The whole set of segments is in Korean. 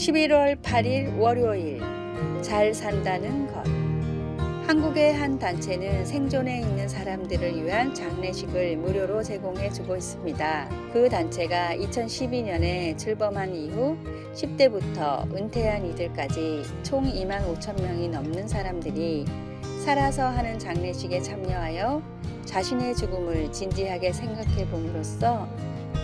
11월 8일 월요일 잘 산다는 것. 한국의 한 단체는 생존해 있는 사람들을 위한 장례식을 무료로 제공해 주고 있습니다. 그 단체가 2012년에 출범한 이후 10대부터 은퇴한 이들까지 총 2만 5천 명이 넘는 사람들이 살아서 하는 장례식에 참여하여 자신의 죽음을 진지하게 생각해 봄으로써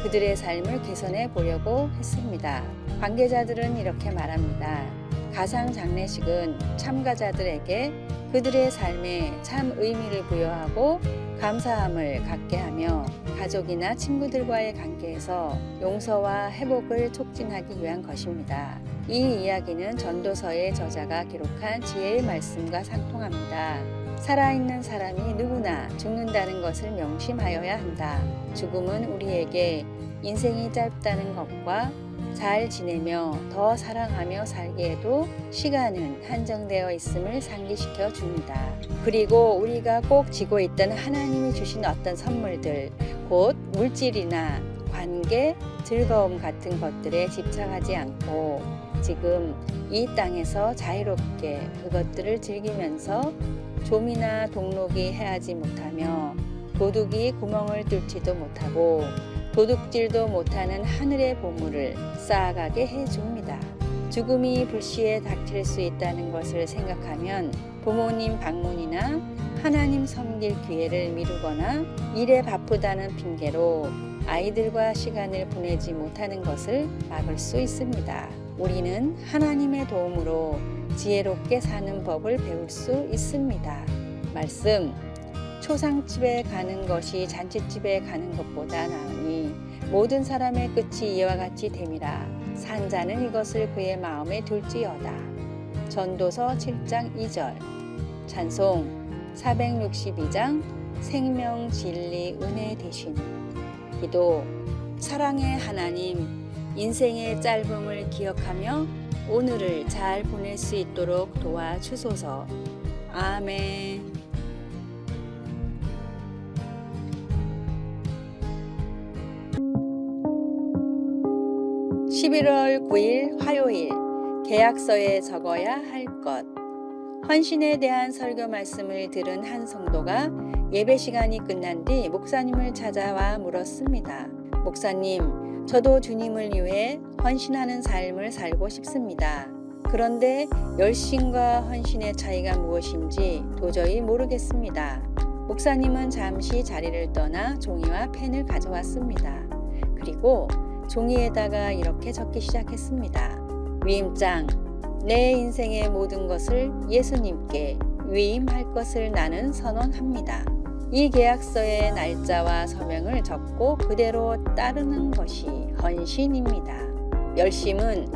그들의 삶을 개선해 보려고 했습니다. 관계자들은 이렇게 말합니다. 가상 장례식은 참가자들에게 그들의 삶에 참 의미를 부여하고 감사함을 갖게 하며 가족이나 친구들과의 관계에서 용서와 회복을 촉진하기 위한 것입니다. 이 이야기는 전도서의 저자가 기록한 지혜의 말씀과 상통합니다. 살아있는 사람이 누구나 죽는다는 것을 명심하여야 한다. 죽음은 우리에게 인생이 짧다는 것과 잘 지내며 더 사랑하며 살기에도 시간은 한정되어 있음을 상기시켜 줍니다. 그리고 우리가 꼭 쥐고 있던 하나님이 주신 어떤 선물들, 곧 물질이나 관계, 즐거움 같은 것들에 집착하지 않고 지금 이 땅에서 자유롭게 그것들을 즐기면서 좀이나 동록이 해하지 못하며 도둑이 구멍을 뚫지도 못하고 도둑질도 못하는 하늘의 보물을 쌓아가게 해줍니다. 죽음이 불시에 닥칠 수 있다는 것을 생각하면 부모님 방문이나 하나님 섬길 기회를 미루거나 일에 바쁘다는 핑계로 아이들과 시간을 보내지 못하는 것을 막을 수 있습니다. 우리는 하나님의 도움으로 지혜롭게 사는 법을 배울 수 있습니다. 말씀, 초상집에 가는 것이 잔치집에 가는 것보다 나으니 모든 사람의 끝이 이와 같이 됨이라. 산자는 이것을 그의 마음에 둘지어다. 전도서 7장 2절. 찬송 462장 생명 진리 은혜 대신. 기도. 사랑의 하나님, 인생의 짧음을 기억하며 오늘을 잘 보낼 수 있도록 도와주소서. 아멘. 11월 9일 화요일 계약서에 적어야 할 것. 헌신에 대한 설교 말씀을 들은 한 성도가 예배 시간이 끝난 뒤 목사님을 찾아와 물었습니다. 목사님, 저도 주님을 위해 헌신하는 삶을 살고 싶습니다. 그런데 열심과 헌신의 차이가 무엇인지 도저히 모르겠습니다. 목사님은 잠시 자리를 떠나 종이와 펜을 가져왔습니다. 그리고 종이에다가 이렇게 적기 시작했습니다. 위임장, 내 인생의 모든 것을 예수님께 위임할 것을 나는 선언합니다. 이 계약서의 날짜와 서명을 적고 그대로 따르는 것이 헌신입니다. 열심은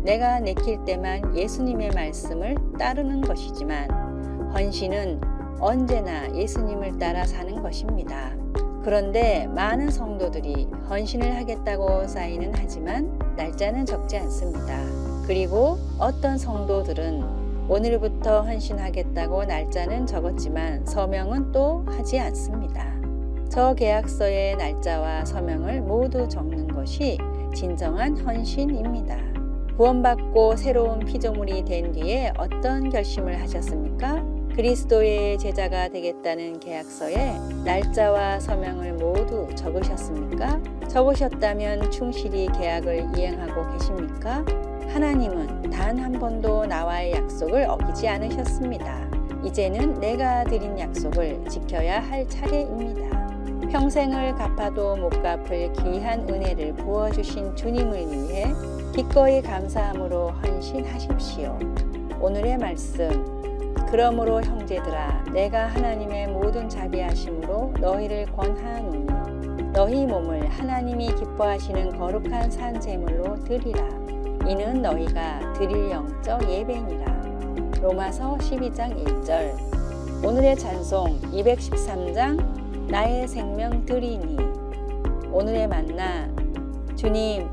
내가 내킬 때만 예수님의 말씀을 따르는 것이지만 헌신은 언제나 예수님을 따라 사는 것입니다. 그런데 많은 성도들이 헌신을 하겠다고 사인은 하지만 날짜는 적지 않습니다. 그리고 어떤 성도들은 오늘부터 헌신하겠다고 날짜는 적었지만 서명은 또 하지 않습니다. 저 계약서의 날짜와 서명을 모두 적는 것이 진정한 헌신입니다. 구원받고 새로운 피조물이 된 뒤에 어떤 결심을 하셨습니까? 그리스도의 제자가 되겠다는 계약서에 날짜와 서명을 모두 적으셨습니까? 적으셨다면 충실히 계약을 이행하고 계십니까? 하나님은 단 한 번도 나와의 약속을 어기지 않으셨습니다. 이제는 내가 드린 약속을 지켜야 할 차례입니다. 평생을 갚아도 못 갚을 귀한 은혜를 부어주신 주님을 위해 기꺼이 감사함으로 헌신하십시오. 오늘의 말씀. 그러므로 형제들아, 내가 하나님의 모든 자비하심으로 너희를 권하노니 너희 몸을 하나님이 기뻐하시는 거룩한 산 제물로 드리라. 이는 너희가 드릴 영적 예배니라. 로마서 12장 1절. 오늘의 찬송 213장 나의 생명 드리니. 오늘의 만나. 주님,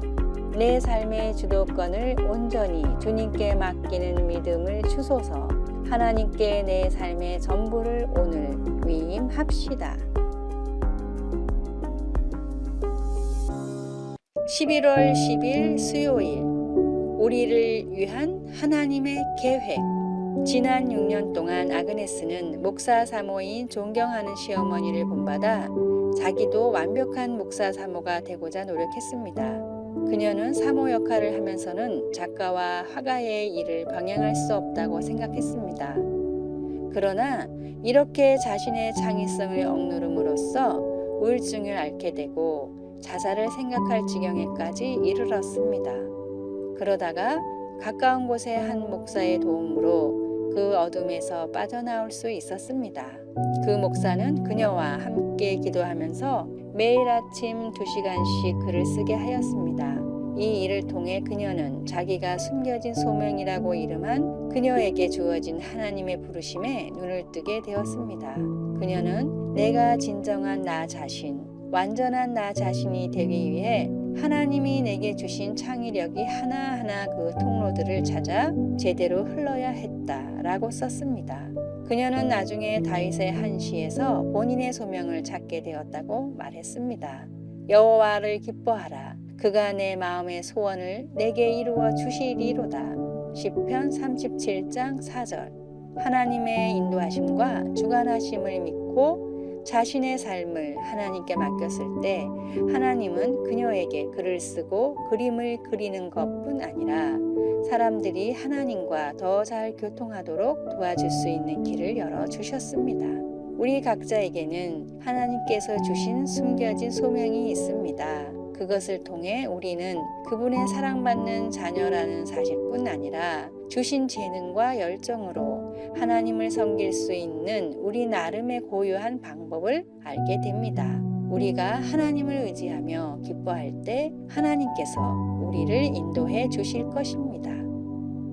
내 삶의 주도권을 온전히 주님께 맡기는 믿음을 주소서. 하나님께 내 삶의 전부를 오늘 위임합시다. 11월 10일 수요일 우리를 위한 하나님의 계획. 지난 6년 동안 아그네스는 목사 사모인 존경하는 시어머니를 본받아 자기도 완벽한 목사 사모가 되고자 노력했습니다. 그녀는 사모 역할을 하면서는 작가와 화가의 일을 병행할 수 없다고 생각했습니다. 그러나 이렇게 자신의 창의성을 억누름으로써 우울증을 앓게 되고 자살을 생각할 지경에까지 이르렀습니다. 그러다가 가까운 곳의 한 목사의 도움으로 그 어둠에서 빠져나올 수 있었습니다. 그 목사는 그녀와 함께 기도하면서 매일 아침 2시간씩 글을 쓰게 하였습니다. 이 일을 통해 그녀는 자기가 숨겨진 소명이라고 이름한 그녀에게 주어진 하나님의 부르심에 눈을 뜨게 되었습니다. 그녀는 내가 진정한 나 자신, 완전한 나 자신이 되기 위해 하나님이 내게 주신 창의력이 하나하나 그 통로들을 찾아 제대로 흘러야 했다라고 썼습니다. 그녀는 나중에 다윗의 한 시에서 본인의 소명을 찾게 되었다고 말했습니다. 여호와를 기뻐하라. 그가 내 마음의 소원을 내게 이루어 주시리로다. 시편 37장 4절. 하나님의 인도하심과 주관하심을 믿고 자신의 삶을 하나님께 맡겼을 때 하나님은 그녀에게 글을 쓰고 그림을 그리는 것뿐 아니라 사람들이 하나님과 더 잘 교통하도록 도와줄 수 있는 길을 열어주셨습니다. 우리 각자에게는 하나님께서 주신 숨겨진 소명이 있습니다. 그것을 통해 우리는 그분의 사랑받는 자녀라는 사실뿐 아니라 주신 재능과 열정으로 하나님을 섬길 수 있는 우리 나름의 고유한 방법을 알게 됩니다. 우리가 하나님을 의지하며 기뻐할 때 하나님께서 우리를 인도해 주실 것입니다.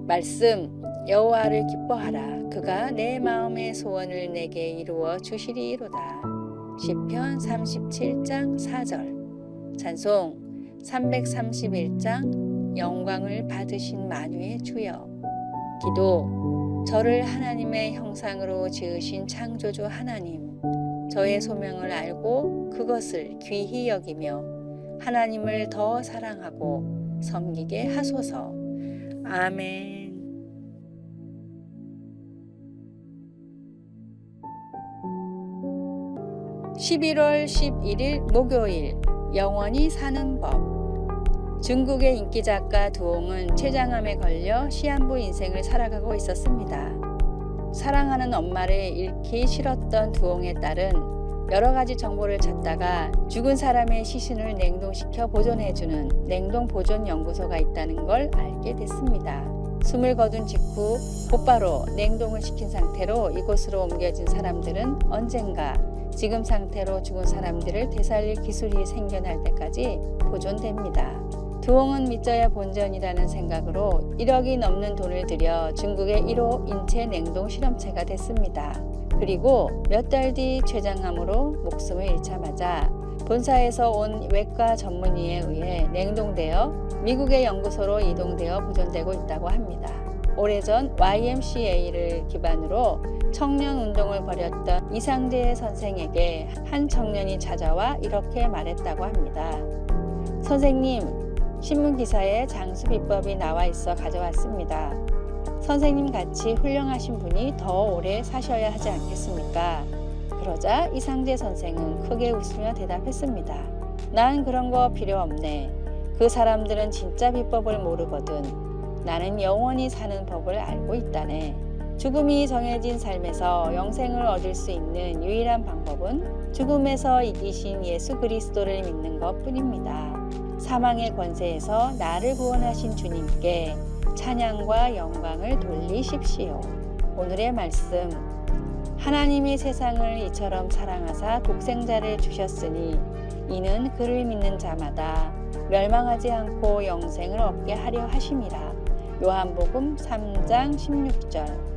말씀, 여호와를 기뻐하라. 그가 내 마음의 소원을 내게 이루어 주시리로다. 시편 37장 4절. 찬송 331장 영광을 받으신 만유의 주여. 기도, 저를 하나님의 형상으로 지으신 창조주 하나님, 저의 소명을 알고 그것을 귀히 여기며 하나님을 더 사랑하고 섬기게 하소서. 아멘. 11월 11일 목요일, 영원히 사는 법. 중국의 인기 작가 두옹은 췌장암에 걸려 시한부 인생을 살아가고 있었습니다. 사랑하는 엄마를 잃기 싫었던 두옹의 딸은 여러 가지 정보를 찾다가 죽은 사람의 시신을 냉동시켜 보존해주는 냉동 보존 연구소가 있다는 걸 알게 됐습니다. 숨을 거둔 직후 곧바로 냉동을 시킨 상태로 이곳으로 옮겨진 사람들은 언젠가 지금 상태로 죽은 사람들을 되살릴 기술이 생겨날 때까지 보존됩니다. 두옹은 믿져야 본전이라는 생각으로 1억이 넘는 돈을 들여 중국의 1호 인체 냉동 실험체가 됐습니다. 그리고 몇 달 뒤 췌장암으로 목숨을 잃자마자 본사에서 온 외과 전문의에 의해 냉동되어 미국의 연구소로 이동되어 보존되고 있다고 합니다. 오래전 YMCA를 기반으로 청년 운동을 벌였던 이상재 선생에게 한 청년이 찾아와 이렇게 말했다고 합니다. 선생님, 신문 기사에 장수 비법이 나와 있어 가져왔습니다. 선생님 같이 훌륭하신 분이 더 오래 사셔야 하지 않겠습니까? 그러자 이상재 선생은 크게 웃으며 대답했습니다. 난 그런 거 필요 없네. 그 사람들은 진짜 비법을 모르거든. 나는 영원히 사는 법을 알고 있다네. 죽음이 정해진 삶에서 영생을 얻을 수 있는 유일한 방법은 죽음에서 이기신 예수 그리스도를 믿는 것 뿐입니다. 사망의 권세에서 나를 구원하신 주님께 찬양과 영광을 돌리십시오. 오늘의 말씀, 하나님이 세상을 이처럼 사랑하사 독생자를 주셨으니 이는 그를 믿는 자마다 멸망하지 않고 영생을 얻게 하려 하심이라. 요한복음 3장 16절.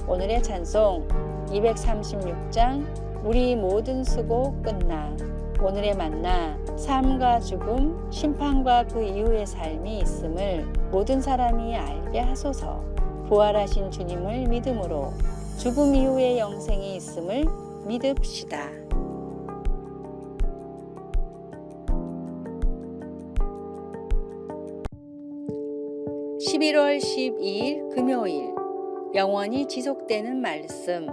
오늘의 찬송 236장 우리 모든 수고 끝나. 오늘의 만나, 삶과 죽음, 심판과 그 이후의 삶이 있음을 모든 사람이 알게 하소서. 부활하신 주님을 믿음으로 죽음 이후의 영생이 있음을 믿읍시다. 11월 11월 12일 금요일 영원히 지속되는 말씀.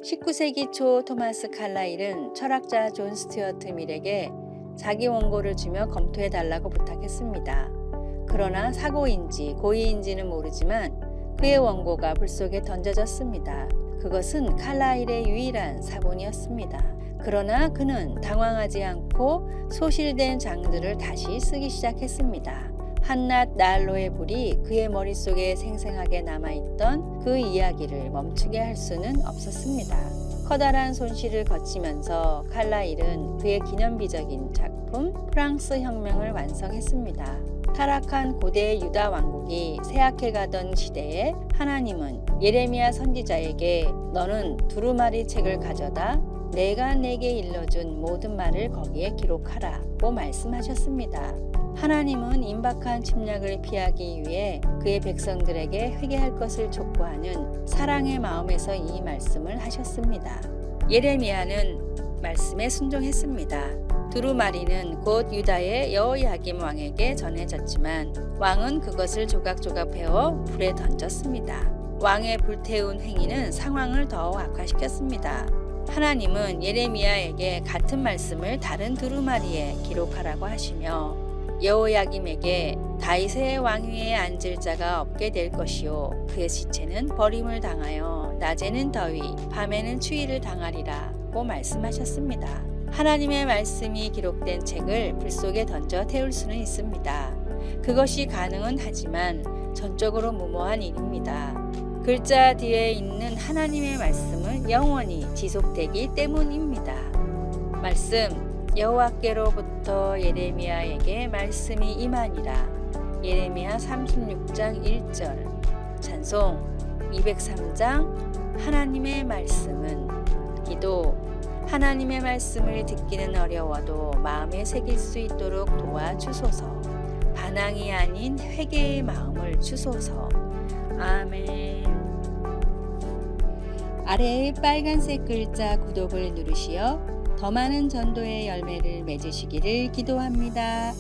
19세기 초 토마스 칼라일은 철학자 존 스튜어트 밀에게 자기 원고를 주며 검토해달라고 부탁했습니다. 그러나 사고인지 고의인지는 모르지만 그의 원고가 불 속에 던져졌습니다. 그것은 칼라일의 유일한 사본이었습니다. 그러나 그는 당황하지 않고 소실된 장들을 다시 쓰기 시작했습니다. 한낮 난로의 불이 그의 머릿속에 생생하게 남아있던 그 이야기를 멈추게 할 수는 없었습니다. 커다란 손실을 거치면서 칼라일은 그의 기념비적인 작품 프랑스 혁명을 완성했습니다. 타락한 고대 유다 왕국이 쇠약해가던 시대에 하나님은 예레미야 선지자에게 너는 두루마리 책을 가져다 내가 내게 일러준 모든 말을 거기에 기록하라고 말씀하셨습니다. 하나님은 임박한 침략을 피하기 위해 그의 백성들에게 회개할 것을 촉구하는 사랑의 마음에서 이 말씀을 하셨습니다. 예레미야는 말씀에 순종했습니다. 두루마리는 곧 유다의 여호야김 왕에게 전해졌지만 왕은 그것을 조각조각 베어 불에 던졌습니다. 왕의 불태운 행위는 상황을 더 악화시켰습니다. 하나님은 예레미야에게 같은 말씀을 다른 두루마리에 기록하라고 하시며 여호야김에게 다윗의 왕위에 앉을 자가 없게 될 것이요 그의 시체는 버림을 당하여 낮에는 더위 밤에는 추위를 당하리라고 말씀하셨습니다. 하나님의 말씀이 기록된 책을 불 속에 던져 태울 수는 있습니다. 그것이 가능은 하지만 전적으로 무모한 일입니다. 글자 뒤에 있는 하나님의 말씀은 영원히 지속되기 때문입니다. 말씀 여호와께로부터 예레미야에게 말씀이 임하니라. 예레미야 36장 1절. 찬송 203장. 하나님의 말씀은. 기도. 하나님의 말씀을 듣기는 어려워도 마음에 새길 수 있도록 도와주소서. 반항이 아닌 회개의 마음을 주소서. 아멘. 아래의 빨간색 글자 구독을 누르시어 더 많은 전도의 열매를 맺으시기를 기도합니다.